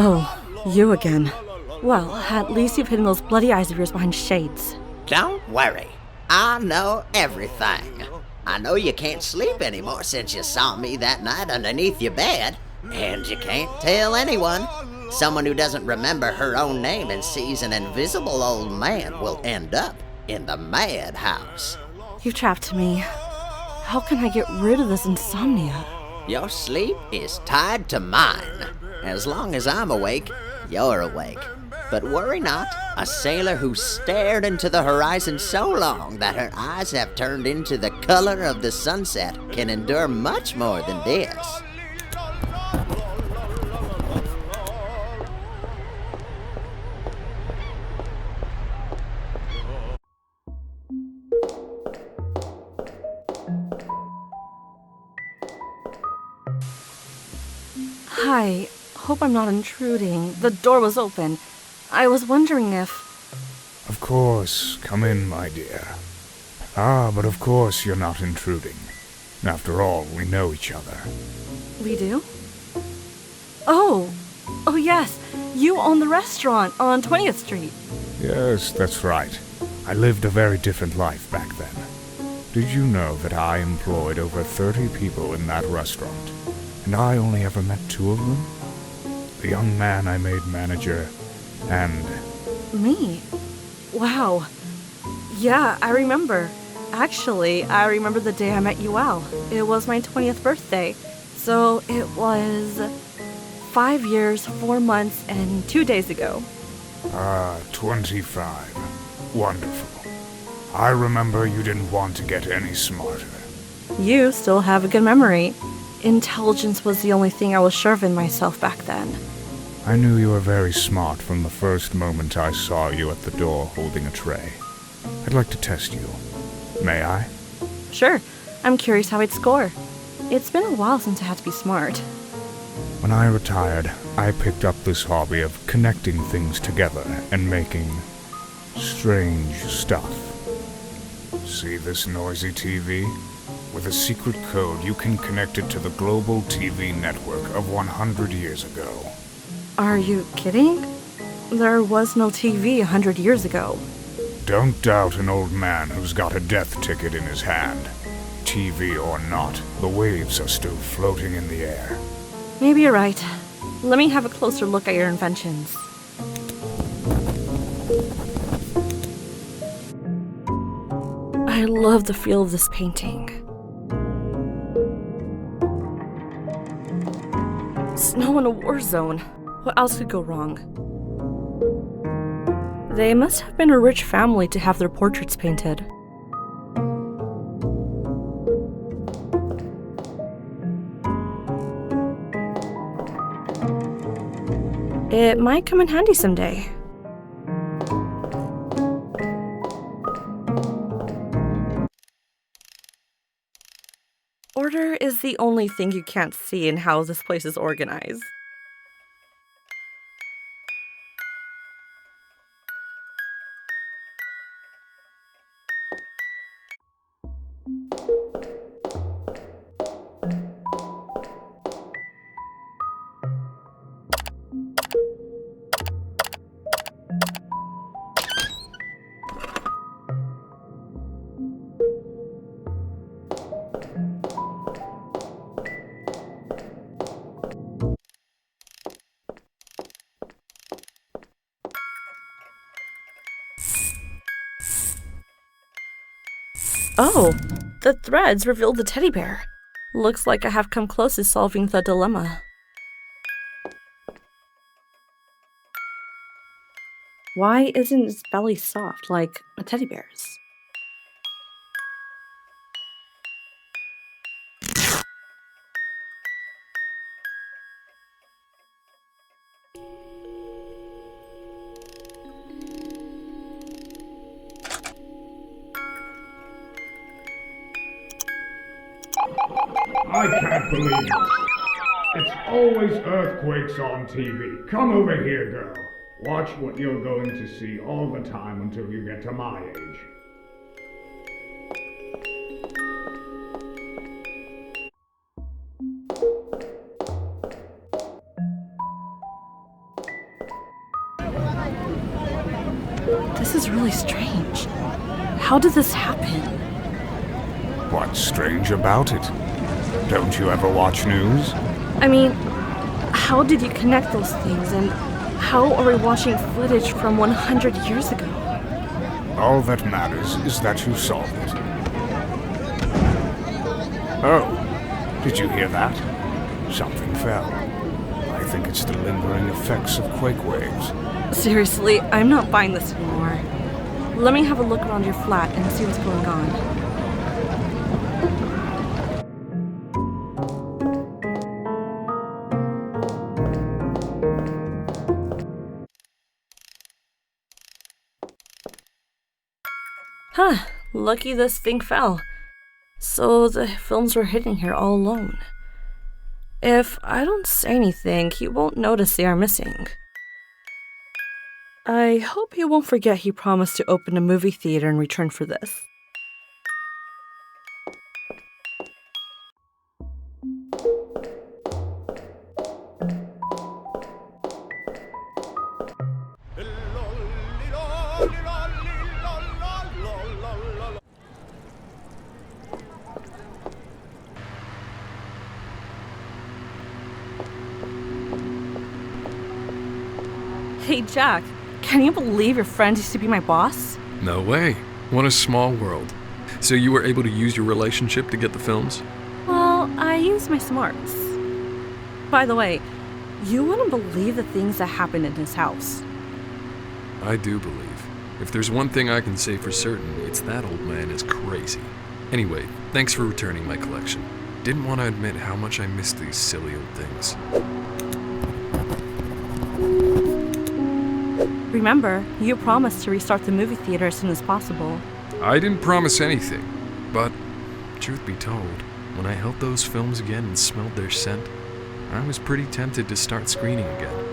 Oh, you again. Well, at least you've hidden those bloody eyes of yours behind shades. Don't worry. I know everything. I know you can't sleep anymore since you saw me that night underneath your bed. And you can't tell anyone. Someone who doesn't remember her own name and sees an invisible old man will end up in the madhouse. You've trapped me. How can I get rid of this insomnia? Your sleep is tied to mine. As long as I'm awake, you're awake. But worry not, a sailor who stared into the horizon so long that her eyes have turned into the color of the sunset can endure much more than this. Hi, hope I'm not intruding. The door was open. I was wondering if... Of course, come in, my dear. But of course you're not intruding. After all, we know each other. We do? Oh yes, you own the restaurant on 20th Street. Yes, that's right. I lived a very different life back then. Did you know that I employed over 30 people in that restaurant? And I only ever met 2 of them? The young man I made manager, and... Me? Wow. Yeah, I remember. Actually, I remember the day I met you out. It was my 20th birthday. So it was 5 years, 4 months, and 2 days ago. 25. Wonderful. I remember you didn't want to get any smarter. You still have a good memory. Intelligence was the only thing I was sure of in myself back then. I knew you were very smart from the first moment I saw you at the door holding a tray. I'd like to test you. May I? Sure. I'm curious how I'd score. It's been a while since I had to be smart. When I retired, I picked up this hobby of connecting things together and making strange stuff. See this noisy TV? With a secret code, you can connect it to the global TV network of 100 years ago. Are you kidding? There was no TV 100 years ago. Don't doubt an old man who's got a death ticket in his hand. TV or not, the waves are still floating in the air. Maybe you're right. Let me have a closer look at your inventions. I love the feel of this painting. Snow in a war zone. What else could go wrong? They must have been a rich family to have their portraits painted. It might come in handy someday. Order is the only thing you can't see in how this place is organized. Oh, the threads revealed the teddy bear. Looks like I have come close to solving the dilemma. Why isn't its belly soft like a teddy bear's? I can't believe this. It's always earthquakes on TV. Come over here, girl. Watch what you're going to see all the time until you get to my age. This is really strange. How did this happen? What's strange about it? Don't you ever watch news? I mean, how did you connect those things, and how are we watching footage from 100 years ago? All that matters is that you solved it. Oh, did you hear that? Something fell. I think it's the lingering effects of quake waves. Seriously, I'm not buying this anymore. Let me have a look around your flat and see what's going on. Huh, lucky this thing fell. So the films were hidden here all alone. If I don't say anything, he won't notice they are missing. I hope he won't forget he promised to open a movie theater in return for this. Hey Jack, can you believe your friend used to be my boss? No way. What a small world. So you were able to use your relationship to get the films? Well, I used my smarts. By the way, you wouldn't believe the things that happened in his house. I do believe. If there's one thing I can say for certain, it's that old man is crazy. Anyway, thanks for returning my collection. Didn't want to admit how much I miss these silly old things. Remember, you promised to restart the movie theater as soon as possible. I didn't promise anything, but truth be told, when I held those films again and smelled their scent, I was pretty tempted to start screening again.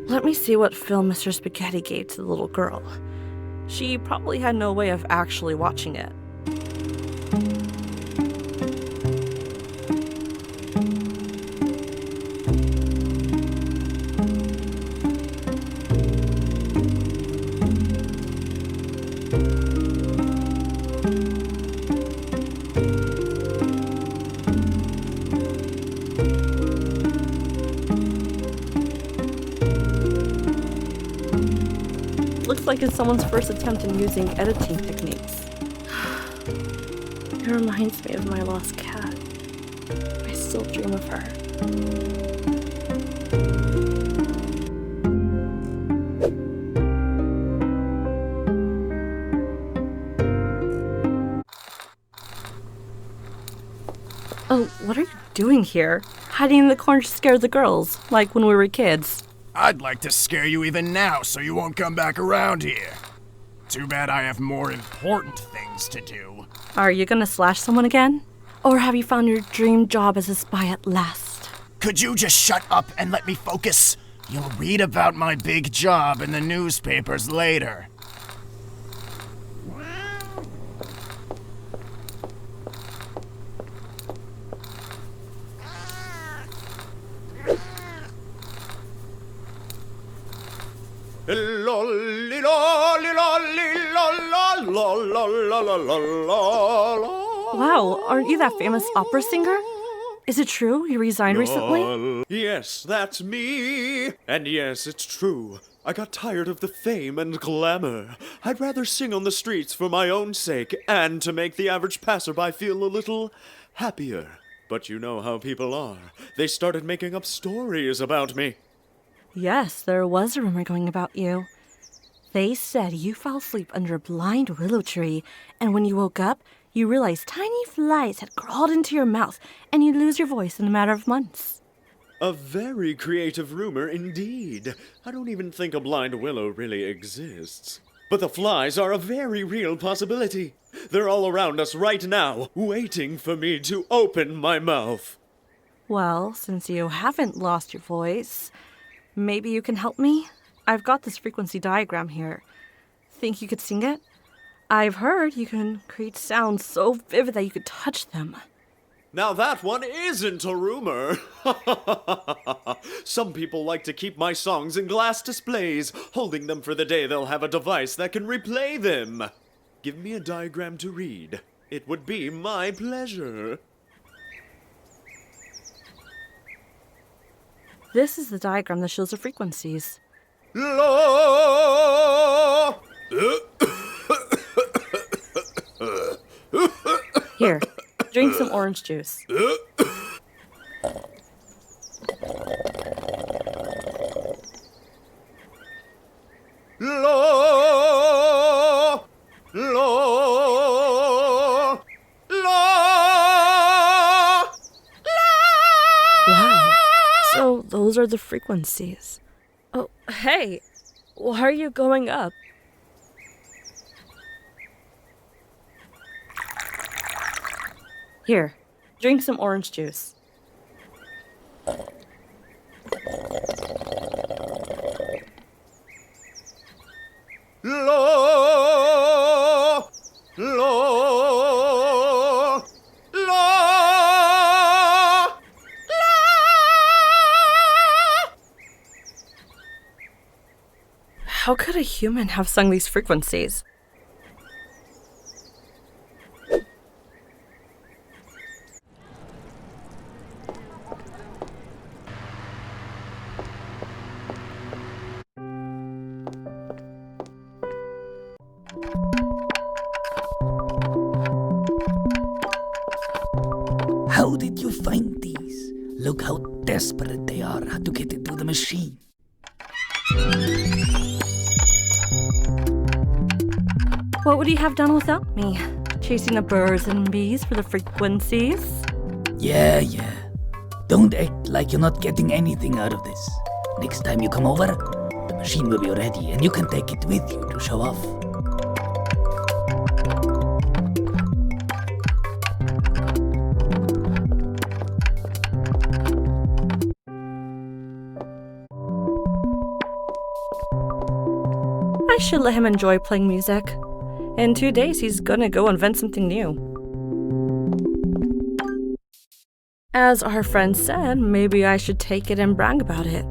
Let me see what film Mr. Spaghetti gave to the little girl. She probably had no way of actually watching it. Looks like it's someone's first attempt in using editing techniques. It reminds me of my lost cat. I still dream of her. Oh, what are you doing here? Hiding in the corner to scare the girls, like when we were kids. I'd like to scare you even now so you won't come back around here. Too bad I have more important things to do. Are you gonna slash someone again? Or have you found your dream job as a spy at last? Could you just shut up and let me focus? You'll read about my big job in the newspapers later. Wow, aren't you that famous opera singer? Is it true you resigned recently? Yes, that's me. And yes, it's true. I got tired of the fame and glamour. I'd rather sing on the streets for my own sake and to make the average passerby feel a little happier. But you know how people are. They started making up stories about me. Yes, there was a rumor going about you. They said you fell asleep under a blind willow tree, and when you woke up, you realize tiny flies had crawled into your mouth, and you'd lose your voice in a matter of months. A very creative rumor indeed. I don't even think a blind willow really exists. But the flies are a very real possibility. They're all around us right now, waiting for me to open my mouth. Well, since you haven't lost your voice, maybe you can help me? I've got this frequency diagram here. Think you could sing it? I've heard you can create sounds so vivid that you could touch them. Now that one isn't a rumor. Some people like to keep my songs in glass displays, holding them for the day they'll have a device that can replay them. Give me a diagram to read. It would be my pleasure. This is the diagram that shows the frequencies. Lo! Here, drink some orange juice. Lo! Lo! Lo! Wow, so those are the frequencies. Oh, hey, why are you going up? Here, drink some orange juice. Lo! Lo! Lo! How could a human have sung these frequencies? How did you find these? Look how desperate they are to get into the machine. What would he have done without me? Chasing the birds and bees for the frequencies? Yeah. Don't act like you're not getting anything out of this. Next time you come over, the machine will be ready and you can take it with you to show off. I should let him enjoy playing music. In 2 days, he's gonna go invent something new. As our friend said, maybe I should take it and brag about it.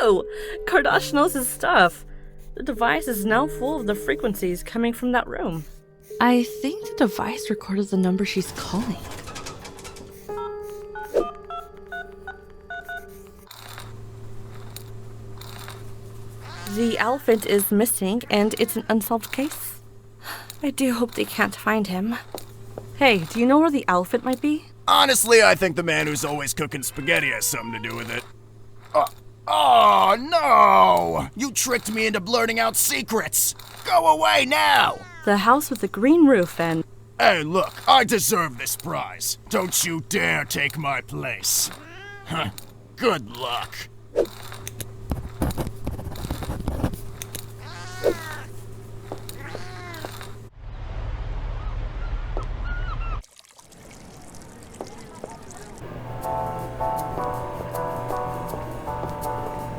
Ooh, Kardashian knows his stuff. The device is now full of the frequencies coming from that room. I think the device recorded the number she's calling. The elephant is missing, and it's an unsolved case. I do hope they can't find him. Hey, do you know where the elephant might be? Honestly, I think the man who's always cooking spaghetti has something to do with it. Oh, no! You tricked me into blurting out secrets! Go away now! The house with the green roof and... Hey, look, I deserve this prize. Don't you dare take my place. Huh. Good luck.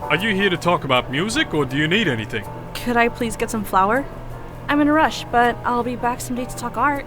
Are you here to talk about music, or do you need anything? Could I please get some flour? I'm in a rush, but I'll be back someday to talk art.